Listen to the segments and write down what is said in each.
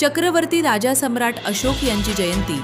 चक्रवर्ती राजा सम्राट अशोक यांची जयंती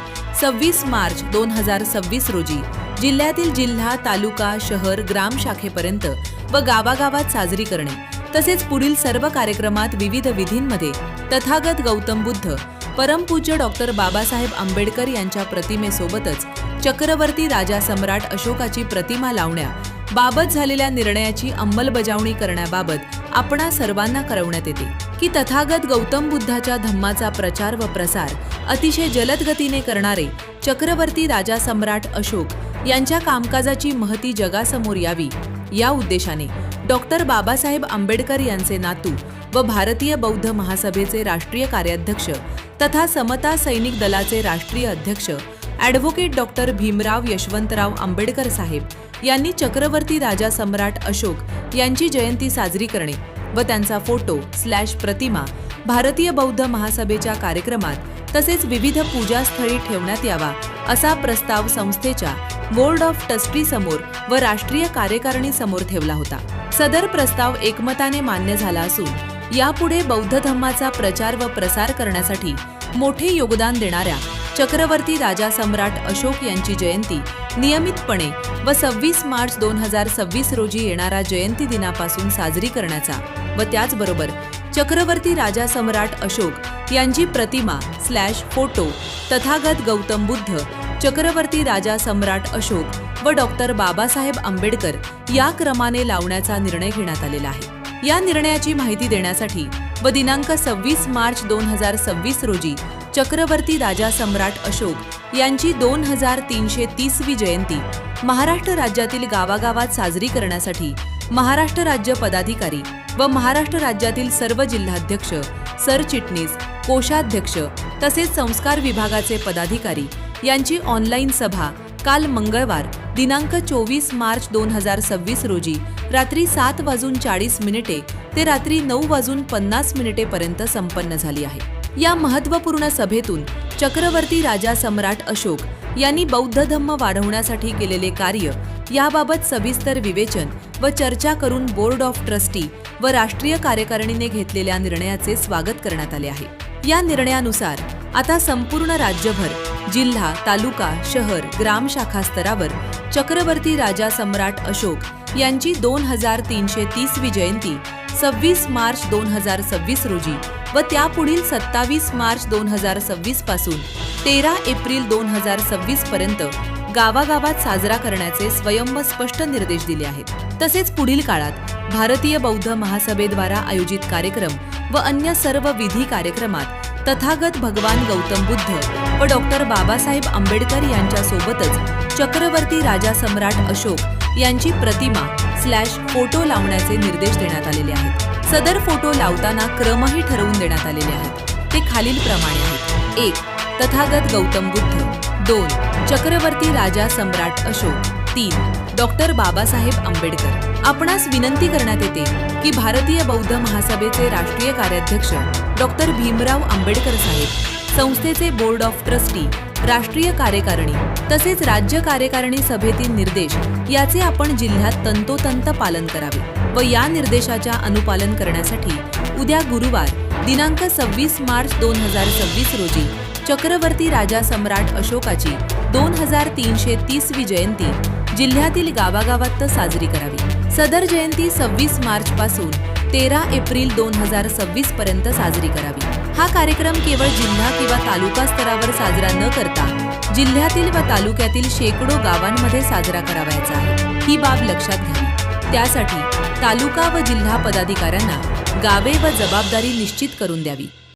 26 मार्च 2026 रोजी जिल्ह्यातील जिल्हा, तालुका, शहर, ग्राम शाखेपर्यंत व गावागावात साजरी करणे तसेच पुढील सर्व कार्यक्रमात विविध विधींमध्ये तथागत गौतम बुद्ध, परमपूज्य डॉक्टर बाबासाहेब आंबेडकर यांच्या प्रतिमेसोबतच चक्रवर्ती राजा सम्राट अशोकाची प्रतिमा लावण्याबाबत झालेल्या निर्णयाची अंमलबजावणी करण्याबाबत आपणा सर्वांना कळवण्यात येते की तथागत गौतम बुद्धाच्या धम्माचा प्रचार व प्रसार अतिशय जलद गतीने करणारे चक्रवर्ती राजा सम्राट अशोक यांच्या कामकाजाची महती जगासमोर यावी या उद्देशाने डॉक्टर बाबासाहेब आंबेडकर यांचे नातू व भारतीय बौद्ध महासभेचे राष्ट्रीय कार्याध्यक्ष तथा समता सैनिक दलाचे राष्ट्रीय अध्यक्ष ॲडव्होकेट डॉक्टर भीमराव यशवंतराव आंबेडकर साहेब यांनी चक्रवर्ती राजा सम्राट अशोक यांची जयंती साजरी करणे व त्यांचा फोटो/प्रतिमा भारतीय बौद्ध महासभेच्या कार्यक्रमात तसेच विविध पूजास्थळी ठेवण्यात यावा असा प्रस्ताव संस्थेच्या बोर्ड ऑफ ट्रस्टी समोर व राष्ट्रीय कार्यकारिणी समोर ठेवला होता। सदर प्रस्ताव एकमताने मान्य झाला असून यापुढे बौद्ध धम्माचा प्रचार व प्रसार करण्यासाठी मोठे योगदान देणाऱ्या चक्रवर्ती राजा सम्राट अशोक यांची जयंती नियमितपणे व 26 मार्च 2026 रोजी येणारा जयंती दिनापासून साजरी करण्याचा व त्याचबरोबर चक्रवर्ती राजा सम्राट अशोक यांची प्रतिमा/फोटो तथागत गौतम बुद्ध, चक्रवर्ती राजा सम्राट अशोक व डॉक्टर बाबासाहेब आंबेडकर या क्रमाने लावण्याचा निर्णय घेण्यात आलेला आहे। या निर्णयाची माहिती देण्यासाठी व दिनांक 26 मार्च 2026 रोजी चक्रवर्ती राजा सम्राट अशोक यांची 2330वी जयंती महाराष्ट्र राज्यातील गावागावात साजरी करण्यासाठी महाराष्ट्र राज्य पदाधिकारी व महाराष्ट्र राज्यातील सर्व जिल्हाध्यक्ष, सरचिटणीस, कोषाध्यक्ष तसेच संस्कार विभागाचे पदाधिकारी यांची ऑनलाईन सभा काल मंगळवार दिनांक 24 मार्च 2026 रोजी रात्री 7:40 ते रात्री 9:50 पर्यंत संपन्न झाली आहे। या महत्त्वपूर्ण सभेतून चक्रवर्ती राजा सम्राट अशोक यांनी बौद्ध धम्म वाढवण्यासाठी केलेले कार्य याबाबत सविस्तर विवेचन व चर्चा करून बोर्ड ऑफ ट्रस्टी व राष्ट्रीय कार्यकारिणीने घेतलेल्या निर्णयाचे स्वागत करण्यात आले आहे। या निर्णयानुसार आता संपूर्ण राज्यभर जिल्हा, तालुका, शहर, ग्राम शाखा स्तरावर चक्रवर्ती राजा सम्राट अशोक यांची 2330वी जयंती 26 मार्च 2026 रोजी व त्यापुढील 27 मार्च 2026 पासून 13 एप्रिल 2026 पर्यंत गावागावात साजरा करण्याचे स्वयंम स्पष्ट निर्देश दिले आहेत। तसेच पुढील काळात भारतीय बौद्ध महासभेद्वारा आयोजित कार्यक्रम व अन्य सर्व विधी कार्यक्रमात तथागत भगवान गौतम बुद्ध व डॉक्टर बाबासाहेब आंबेडकर यांच्या सोबतच चक्रवर्ती राजा सम्राट अशोक यांची प्रतिमा/फोटो लावण्याचे निर्देश देण्यात आलेले आहेत। सदर फोटो लावताना क्रमही ठरवून देण्यात आलेले आहेत। ते खालील प्रमाणे आहेत: 1. तथागत गौतम बुद्ध, 2. चक्रवर्ती राजा सम्राट अशोक, 3. डॉक्टर बाबासाहेब आंबेडकर। आपणास विनंती करण्यात येते की भारतीय बौद्ध महासभेचे राष्ट्रीय कार्याध्यक्ष डॉक्टर भीमराव आंबेडकर साहेब, संस्थेचे बोर्ड ऑफ ट्रस्टी, राष्ट्रीय कार्यकारिणी तसेच राज्य कार्यकारिणी सभेतील निर्देश याचे आपण जिल्ह्यात तंतोतंत पालन करावे व या निर्देशाच्या अनुपालन करण्यासाठी उद्या गुरुवार दिनांक 26 मार्च 2026 रोजी चक्रवर्ती राजा सम्राट अशोकाची 2330वी जयंती जिल्ह्यातील गावागावात साजरी करावी। सदर जयंती 26 मार्च पासून 13 एप्रिल 2026 पर्यंत साजरी करावी। हा कार्यक्रम केवळ जिल्हा किंवा तालुका स्तरावर साजरा न करता जिल्ह्यातील व तालुक्यातील शेकडो गावांमध्ये साजरा करावयाचा आहे। ही बाब लक्षात घ्यावी। त्यासाठी तालुका व जिल्हा पदाधिकाऱ्यांना गावे व जबाबदारी निश्चित करून द्यावी।